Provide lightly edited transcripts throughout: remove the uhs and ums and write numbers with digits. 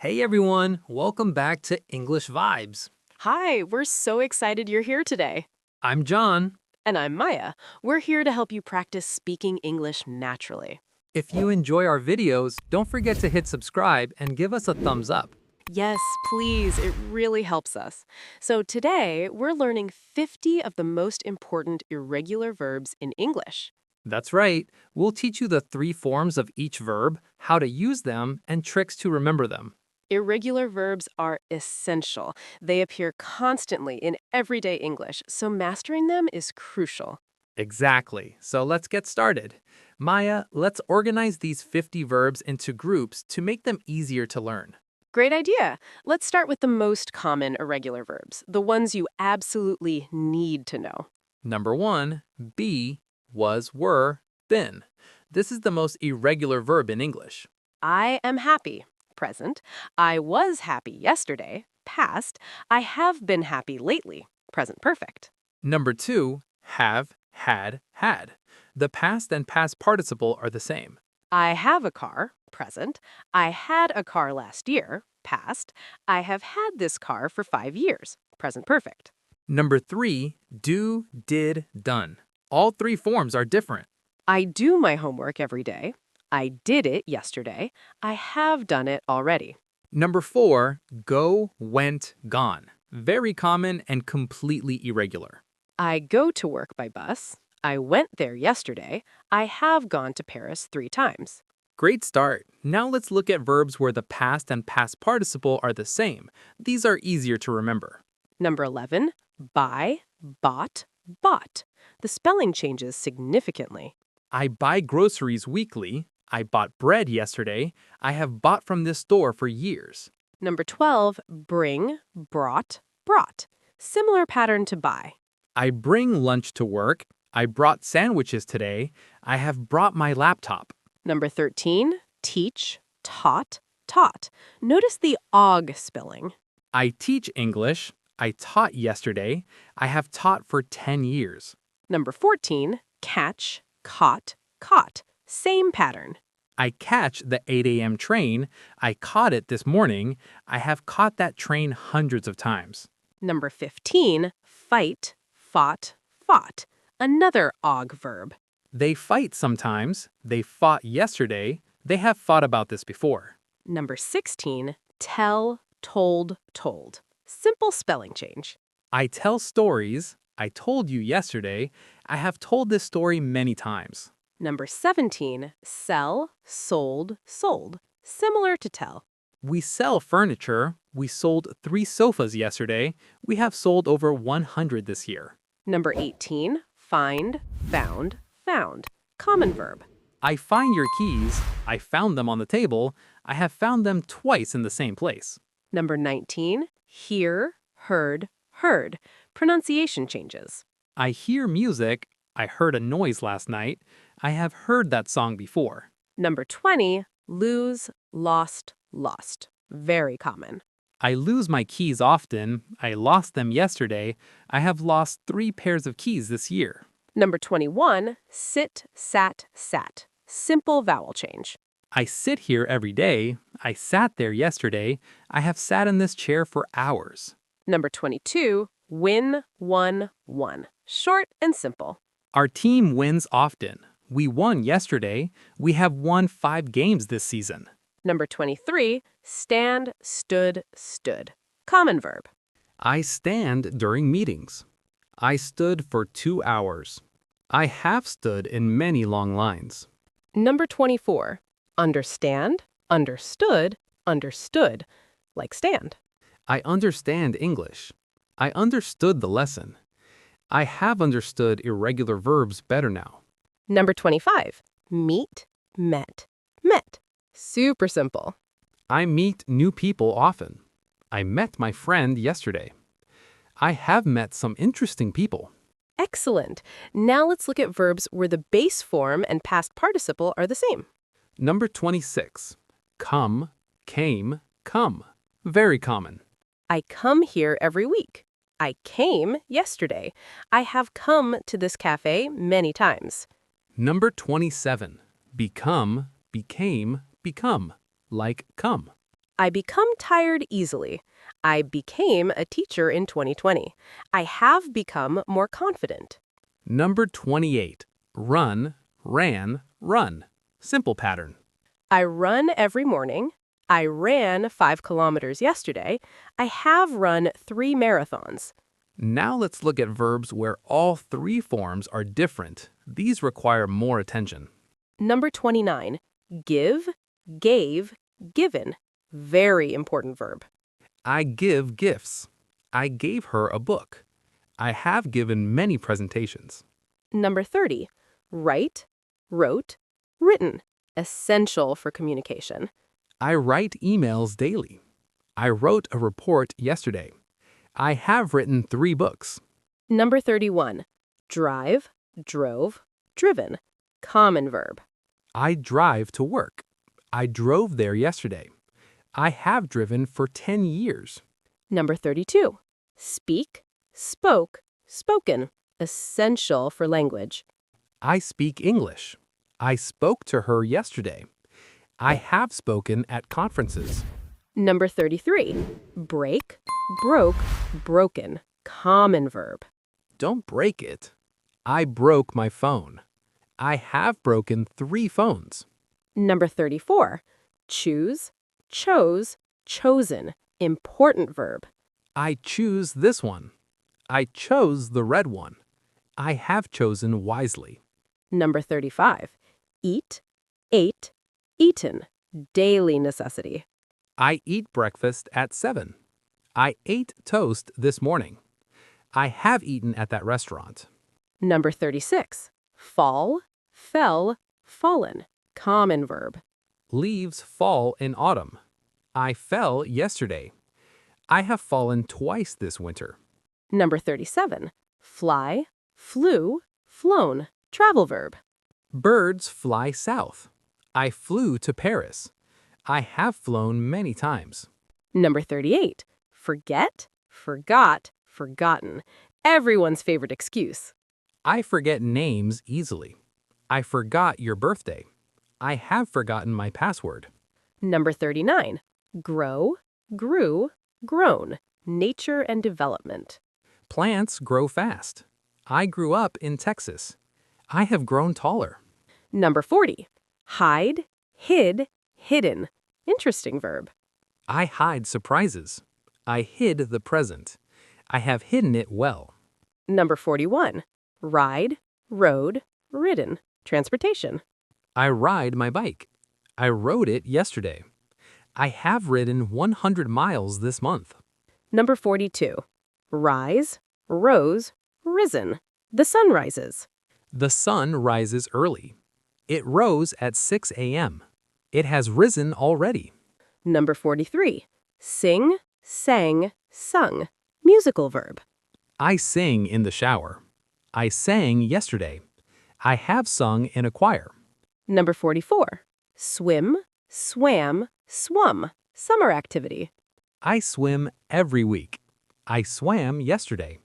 Hey everyone, welcome back to English Vibes. Hi, we're so excited you're here today. I'm John. And I'm Maya. We're here to help you practice speaking English naturally. If you enjoy our videos, don't forget to hit subscribe and give us a thumbs up. Yes, please, it really helps us. So today, we're learning 50 of the most important irregular verbs in English. That's right, we'll teach you the three forms of each verb, how to use them, and tricks to remember them. Irregular verbs are essential. They appear constantly in everyday English, so mastering them is crucial. Exactly, so let's get started. Maya, let's organize these 50 verbs into groups to make them easier to learn. Great idea. Let's start with the most common irregular verbs, the ones you absolutely need to know. Number 1, be, was, were, been. This is the most irregular verb in English. I am happy, present. I was happy yesterday, past. I have been happy lately, present perfect. Number 2, have, had, had. The past and past participle are the same. I have a car, present. I had a car last year, past. I have had this car for 5 years, present perfect. Number 3, do, did, done. All three forms are different. I do my homework every day. I did it yesterday. I have done it already. Number 4, go, went, gone. Very common and completely irregular. I go to work by bus. I went there yesterday. I have gone to Paris 3 times. Great start. Now let's look at verbs where the past and past participle are the same. These are easier to remember. Number 11, buy, bought, bought. The spelling changes significantly. I buy groceries weekly. I bought bread yesterday. I have bought from this store for years. Number 12, bring, brought, brought. Similar pattern to buy. I bring lunch to work. I brought sandwiches today. I have brought my laptop. Number 13, teach, taught, taught. Notice the og spelling. I teach English. I taught yesterday. I have taught for 10 years. Number 14, catch, caught, caught. Same pattern. I catch the 8 a.m. train. I caught it this morning. I have caught that train hundreds of times. Number 15, fight, fought, fought. Another og verb. They fight sometimes. They fought yesterday. They have fought about this before. Number 16, tell, told, told. Simple spelling change. I tell stories. I told you yesterday. I have told this story many times. Number 17, sell, sold, sold. Similar to tell. We sell furniture. We sold 3 sofas yesterday. We have sold over 100 this year. Number 18, find, found, found. Common verb. I find your keys. I found them on the table. I have found them twice in the same place. Number 19, hear, heard, heard. Pronunciation changes. I hear music. I heard a noise last night. I have heard that song before. Number 20, lose, lost, lost. Very common. I lose my keys often. I lost them yesterday. I have lost 3 pairs of keys this year. Number 21, sit, sat, sat. Simple vowel change. I sit here every day. I sat there yesterday. I have sat in this chair for hours. Number 22, win, won, won. Short and simple. Our team wins often. We won yesterday. We have won 5 games this season. Number 23, stand, stood, stood. Common verb. I stand during meetings. I stood for 2 hours. I have stood in many long lines. Number 24, understand, understood, understood. Like stand. I understand English. I understood the lesson. I have understood irregular verbs better now. Number 25, meet, met, met. Super simple. I meet new people often. I met my friend yesterday. I have met some interesting people. Excellent. Now let's look at verbs where the base form and past participle are the same. Number 26. Come, came, come. Very common. I come here every week. I came yesterday. I have come to this cafe many times. Number 27. Become, became, become. Like come. I become tired easily. I became a teacher in 2020. I have become more confident. Number 28. Run, ran, run. Simple pattern. I run every morning. I ran 5 kilometers yesterday. I have run 3 marathons. Now let's look at verbs where all three forms are different. These require more attention. Number 29. Give, gave, given. Very important verb. I give gifts. I gave her a book. I have given many presentations. Number 30. Write, wrote, written. Essential for communication. I write emails daily. I wrote a report yesterday. I have written 3 books. Number 31. Drive, drove, driven. Common verb. I drive to work. I drove there yesterday. I have driven for 10 years. Number 32. Speak, spoke, spoken. Essential for language. I speak English. I spoke to her yesterday. I have spoken at conferences. Number 33. Break, broke, broken. Common verb. Don't break it. I broke my phone. I have broken 3 phones. Number 34. Choose, chose, chosen. Important verb. I choose this one. I chose the red one. I have chosen wisely. Number 35. Eat, ate, eaten. Daily necessity. I eat breakfast at 7. I ate toast this morning. I have eaten at that restaurant. Number 36. Fall, fell, fallen. Common verb. Leaves fall in autumn. I fell yesterday. I have fallen twice this winter. Number 37. Fly, flew, flown. Travel verb. Birds fly south. I flew to Paris. I have flown many times. Number 38. Forget, forgot, forgotten. Everyone's favorite excuse. I forget names easily. I forgot your birthday. I have forgotten my password. Number 39. Grow, grew, grown. Nature and development. Plants grow fast. I grew up in Texas. I have grown taller. Number 40. Hide, hid, hidden. Interesting verb. I hide surprises. I hid the present. I have hidden it well. Number 41. Ride, rode, ridden. Transportation. I ride my bike. I rode it yesterday. I have ridden 100 miles this month. Number 42. Rise, rose, risen. The sun rises. The sun rises early. It rose at 6 a.m. It has risen already. Number 43. Sing, sang, sung. Musical verb. I sing in the shower. I sang yesterday. I have sung in a choir. Number 44. Swim, swam, swum. Summer activity. I swim every week. I swam yesterday.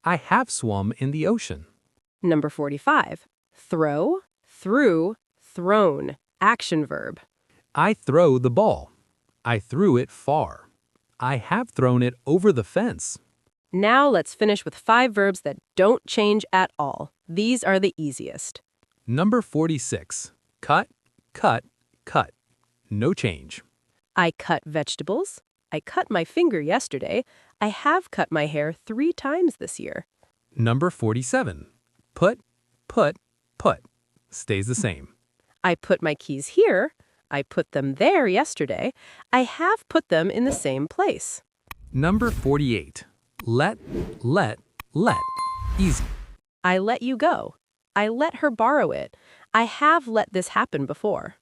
I have swum in the ocean. Number 45. Throw, threw, thrown. Action verb. I throw the ball. I threw it far. I have thrown it over the fence. Now let's finish with 5 verbs that don't change at all. These are the easiest. Number 46. Cut, cut, cut. No change. I cut vegetables. I cut my finger yesterday. I have cut my hair 3 times this year. Number 47. Put, put, put. Stays the same. I put my keys here. I put them there yesterday. I have put them in the same place. Number 48. Let, let. Easy. I let you go. I let her borrow it. I have let this happen before.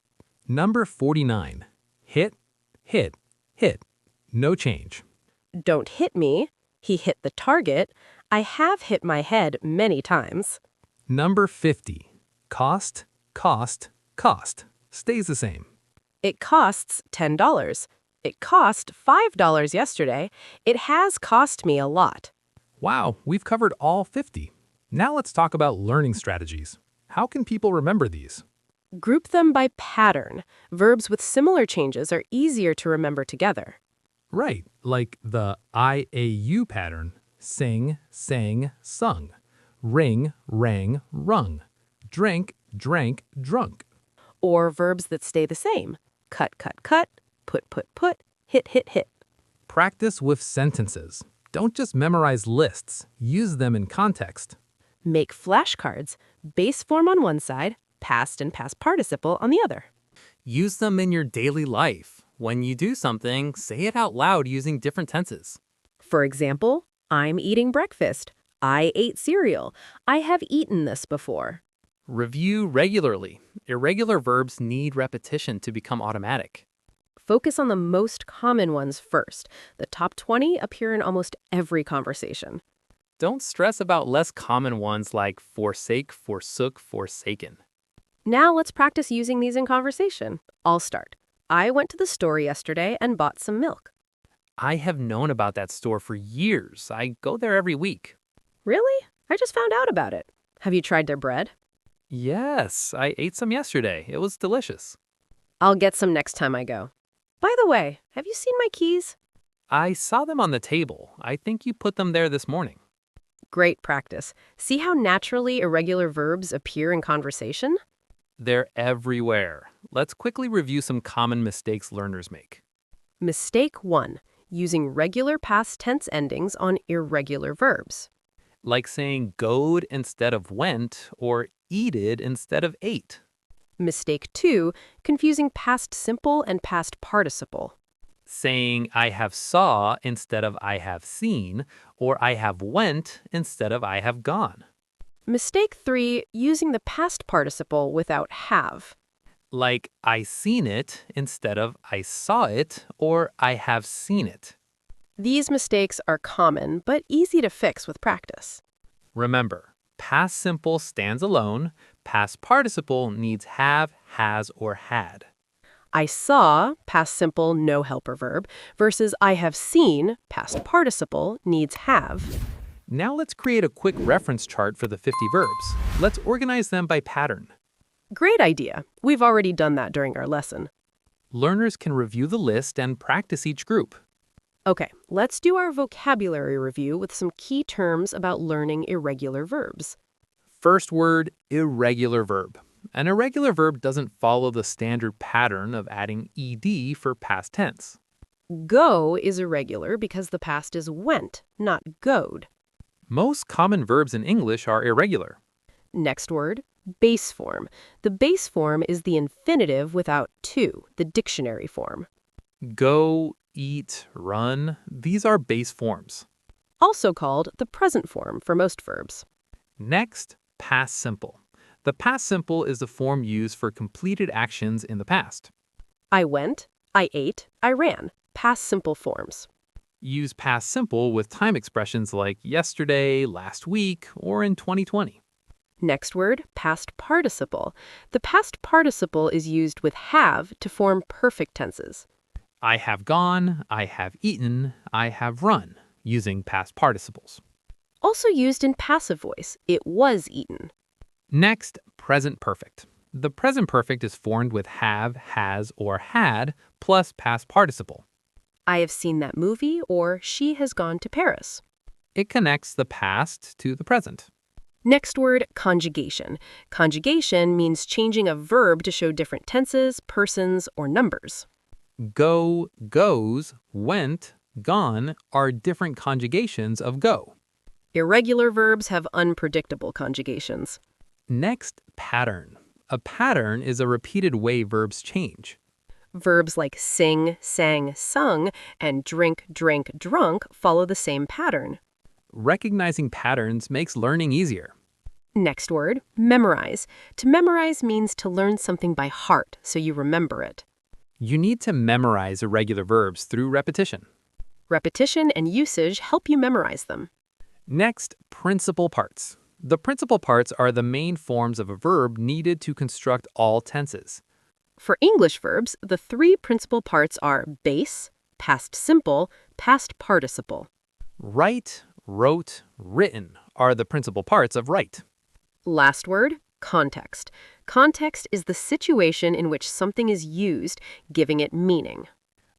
Number 49. Hit, hit. No change. Don't hit me. He hit the target. I have hit my head many times. Number 50. Cost. Stays the same. It costs $10. It cost $5 yesterday. It has cost me a lot. Wow, we've covered all 50. Now let's talk about learning strategies. How can people remember these? Group them by pattern. Verbs with similar changes are easier to remember together. Right, like the IAU pattern: sing, sang, sung; ring, rang, rung; drink, drank, drunk. Or verbs that stay the same. Cut, cut, cut. Put, hit, hit, hit. Practice with sentences. Don't just memorize lists, use them in context. Make flashcards. Base form on one side, past and past participle on the other. Use them in your daily life. When you do something, say it out loud using different tenses. For example, I'm eating breakfast. I ate cereal. I have eaten this before. Review regularly. Irregular verbs need repetition to become automatic. Focus on the most common ones first. The top 20 appear in almost every conversation. Don't stress about less common ones like forsake, forsook, forsaken. Now let's practice using these in conversation. I'll start. I went to the store yesterday and bought some milk. I have known about that store for years. I go there every week. Really? I just found out about it. Have you tried their bread? Yes, I ate some yesterday. It was delicious. I'll get some next time I go. By the way, have you seen my keys? I saw them on the table. I think you put them there this morning. Great practice. See how naturally irregular verbs appear in conversation? They're everywhere. Let's quickly review some common mistakes learners make. Mistake 1. Using regular past tense endings on irregular verbs. Like saying goed instead of went or eated instead of ate. Mistake 2. Confusing past simple and past participle. Saying I have saw instead of I have seen, or I have went instead of I have gone. Mistake 3. Using the past participle without have. Like I seen it instead of I saw it or I have seen it. These mistakes are common, but easy to fix with practice. Remember, past simple stands alone, past participle needs have, has, or had. I saw, past simple, no helper verb, versus I have seen, past participle, needs have. Now let's create a quick reference chart for the 50 verbs. Let's organize them by pattern. Great idea. We've already done that during our lesson. Learners can review the list and practice each group. Okay, let's do our vocabulary review with some key terms about learning irregular verbs. First word, irregular verb. An irregular verb doesn't follow the standard pattern of adding ed for past tense. Go is irregular because the past is went, not goed. Most common verbs in English are irregular. Next word, base form. The base form is the infinitive without to, the dictionary form. Go, eat, run, these are base forms. Also called the present form for most verbs. Next, past simple. The past simple is the form used for completed actions in the past. I went, I ate, I ran. Past simple forms. Use past simple with time expressions like yesterday, last week, or in 2020. Next word, past participle. The past participle is used with have to form perfect tenses. I have gone, I have eaten, I have run, using past participles. Also used in passive voice, it was eaten. Next, present perfect. The present perfect is formed with have, has, or had, plus past participle. I have seen that movie, or she has gone to Paris. It connects the past to the present. Next word, conjugation. Conjugation means changing a verb to show different tenses, persons, or numbers. Go, goes, went, gone are different conjugations of go. Irregular verbs have unpredictable conjugations. Next, pattern. A pattern is a repeated way verbs change. Verbs like sing, sang, sung, and drink, drank, drunk follow the same pattern. Recognizing patterns makes learning easier. Next word, memorize. To memorize means to learn something by heart so you remember it. You need to memorize irregular verbs through repetition. Repetition and usage help you memorize them. Next, principal parts. The principal parts are the main forms of a verb needed to construct all tenses. For English verbs, the three principal parts are base, past simple, past participle. Write, wrote, written are the principal parts of write. Last word, context. Context is the situation in which something is used, giving it meaning.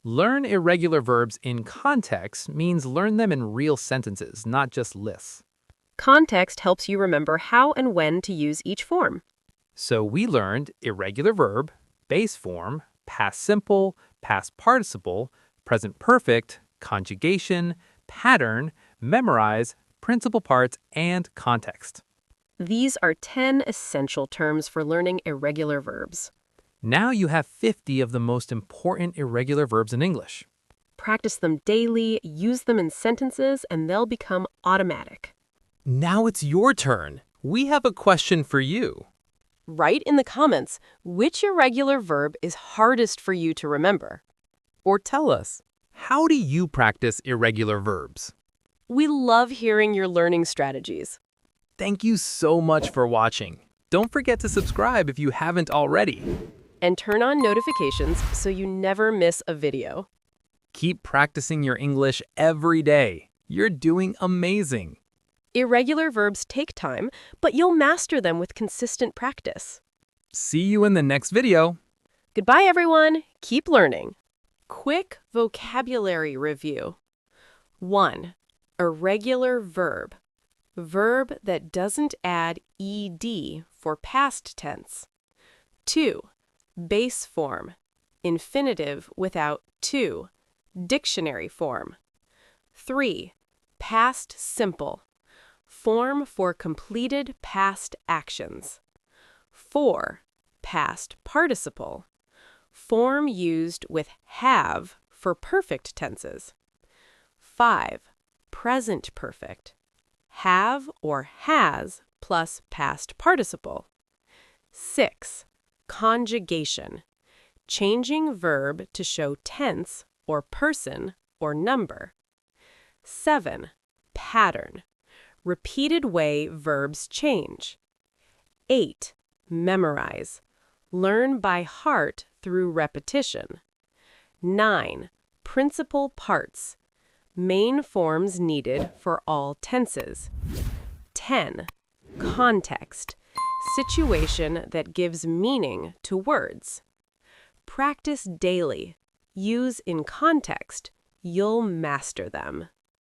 Learn irregular verbs in context means learn them in real sentences, not just lists. Context helps you remember how and when to use each form. So we learned irregular verb, base form, past simple, past participle, present perfect, conjugation, pattern, memorize, principal parts, and context. These are 10 essential terms for learning irregular verbs. Now you have 50 of the most important irregular verbs in English. Practice them daily, use them in sentences, and they'll become automatic. Now it's your turn. We have a question for you. Write in the comments which irregular verb is hardest for you to remember. Or tell us, how do you practice irregular verbs? We love hearing your learning strategies. Thank you so much for watching. Don't forget to subscribe if you haven't already. And turn on notifications so you never miss a video. Keep practicing your English every day. You're doing amazing. Irregular verbs take time, but you'll master them with consistent practice. See you in the next video. Goodbye, everyone. Keep learning. Quick vocabulary review. 1. Irregular verb. Verb that doesn't add ed for past tense. 2. Base form. Infinitive without to. Dictionary form. 3. Past simple. Form for completed past actions. 4. Past participle. Form used with have for perfect tenses. 5. Present perfect. Have or has plus past participle. 6. Conjugation. Changing verb to show tense or person or number. 7. Pattern. Repeated way verbs change. 8. Memorize. Learn by heart through repetition. 9. Principal parts. Main forms needed for all tenses. 10. Context. Situation that gives meaning to words. Practice daily. Use in context. You'll master them.